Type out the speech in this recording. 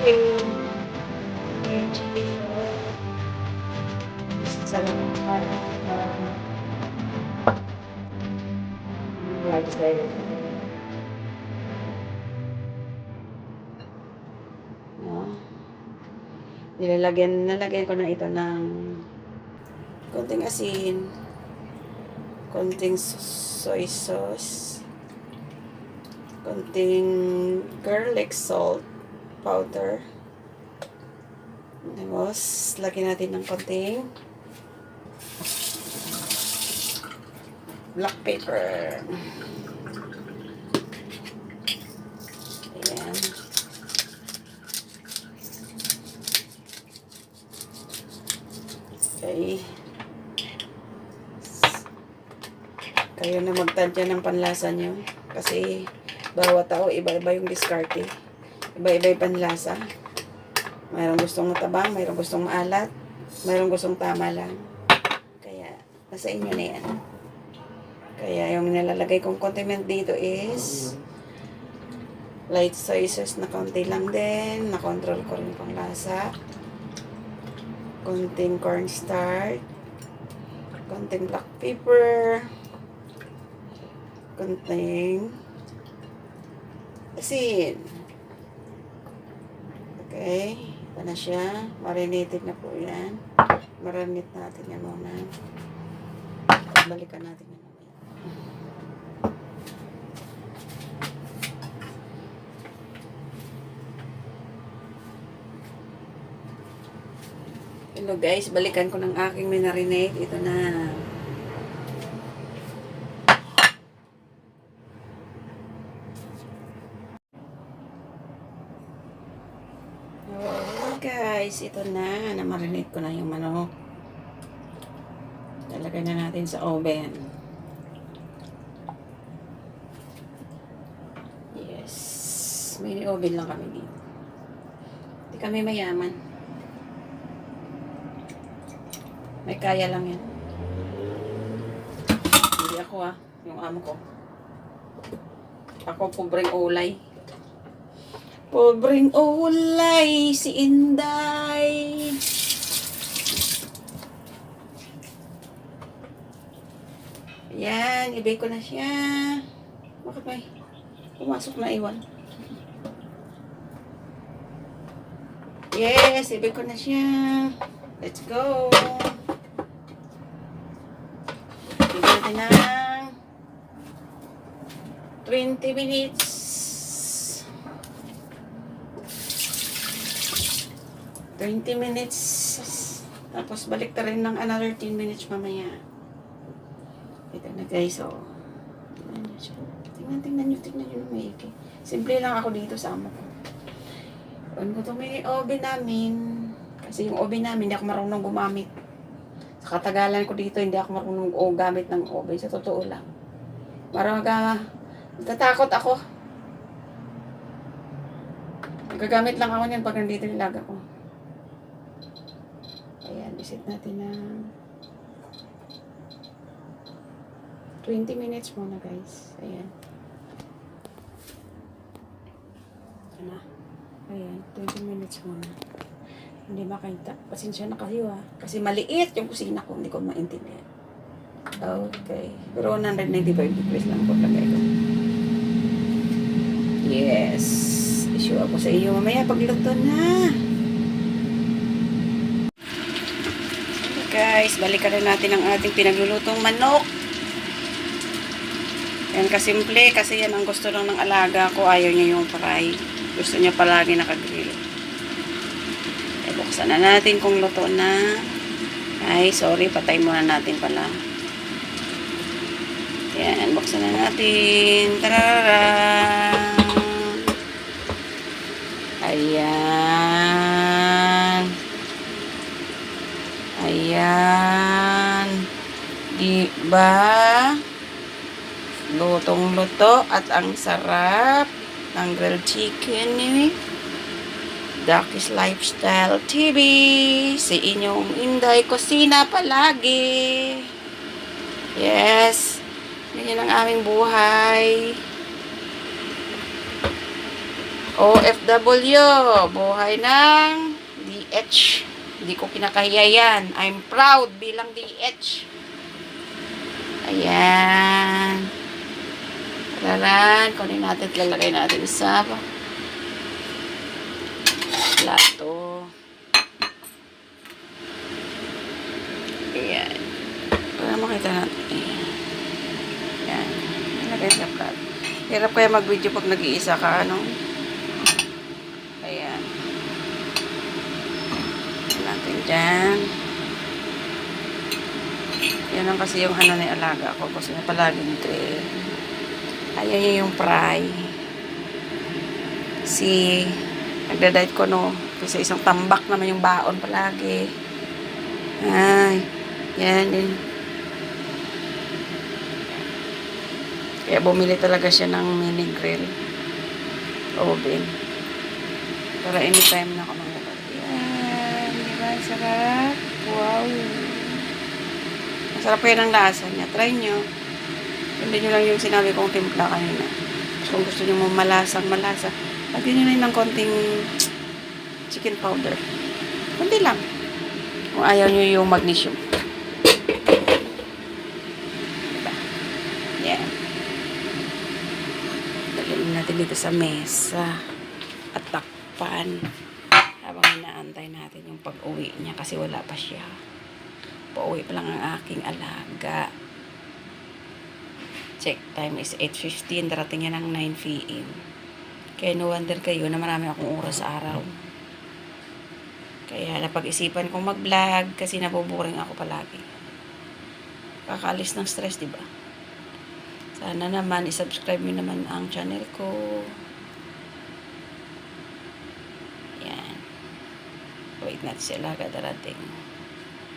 chicken. Yung chicken ko. Isa lang ang right side. Nalagyan ko na ito ng konting asin, konting soy sauce, konting garlic salt powder. Tapos, lagyan natin ng konting black pepper. Ayan. Okay. Kayo na magtantya ng panlasa nyo. Kasi, bawat tao, iba-iba yung diskarte. Iba-iba yung panlasa. Mayroong gustong matabang, mayroong gustong maalat, mayroong gustong tama lang. Kaya, nasa inyo na yan. Kaya, yung nilalagay kong condiment dito is light soy sauce na konti lang din. Na-control ko rin pang lasa. Konting cornstarch. Konting black pepper. Konting asin. Okay. Ito na siya. Marinated na po yan. Marinate natin yan muna. Balikan natin yan. Hello guys, balikan ko ng aking minarinate. Ito na. Hello guys, ito na. Namarinate ko na yung manok. Lalagay na natin sa oven. Yes. Mini oven lang kami dito. Hindi kami mayaman. May kaya lang yan. Hindi ako yung amo ko. Ako pobreng ulay. Pobreng ulay si Inday. Yan, ibig ko na siya. Bakit may pumasok na iwan? Yes, ibig ko na siya. Let's go. Bigyan natin ng 20 minutes. 20 minutes. Tapos balik na rin ng another 10 minutes mamaya. Ito na guys, oh. Tingnan nyo siya. Tingnan nyo na maigi. Simple lang ako dito sa amo ko. On ko ito may oven namin. Kasi yung oven namin, hindi ako marunong gumamit. Sa katagalan ko dito, hindi ako marunong gamit ng oven. Sa totoo lang. Natatakot ako. Nagagamit lang ako niyan pag nandito nilaga ko. Ayan, isit natin na 20 minutes muna guys. Ayan. Ayan, 20 minutes muna. Hindi makita. Pasensya na kayo kasi maliit yung kusina ko. Hindi ko maintindihan. Okay. Pero 195 degrees lang po lagay ko. Yes. Issue ako sa iyo mamaya pagluto na. Guys, balikan na natin ang ating pinaglulutong manok. Yan kasimple kasi yan ang gusto lang ng alaga ko. Ayaw niya yung fry. Gusto niya palagi nakagrill. Buksan na natin kung luto na. Ay, sorry. Patay muna natin pala. Yan. Buksan na natin. Tararara. Ayan. Ayan. Diba? Lutong-luto at ang sarap ng grilled chicken ni Ducky's Lifestyle TV. Si inyong Inday Kusina palagi. Yes. Ganyan ang aming buhay. OFW, buhay ng DH. Hindi ko kinakahiya yan. I'm proud bilang DH. Ayan. Tararan, kunin natin, lalagay natin sa plato. Ayan. Para makita natin. Ayan. Nilagay sa plato. Hirap kaya mag-video pag nag-iisa ka, ano? Ayan. Ayan natin dyan. Yan lang kasi yung ano na alaga ko. Gusto niya palaging grill. Ayaw niya yung fry. Si nagda-diet ko, no? Kasi isang tambak naman yung baon palagi. Ay. Yan din. Kaya bumili talaga siya ng mini grill. Oven. Para anytime na ako maglagay. Yan. Diba? Sarap. Wow. Masarap kayo ng lasa niya. Try nyo. Hindi nyo lang yung sinabi kong timpla kanina. Kung gusto nyo mo malasang malasa, lagyan nyo na ng konting chicken powder. Kunti lang. Kung ayaw nyo yung magnesium. Diba? Yan. Lagyan natin dito sa mesa. At takpan. Habang inaantay natin yung pag-uwi niya kasi wala pa siya. Pauwi pa lang ang aking alaga. Check time is 8:15. Darating yan ng 9 p.m. Kaya no wonder kayo na marami akong oras sa araw. Kaya napag-isipan kong mag-vlog kasi nabuboring ako palagi. Kakaalis ng stress, diba? Sana naman i-subscribe nyo naman ang channel ko. Yan. Wait natin si alaga darating.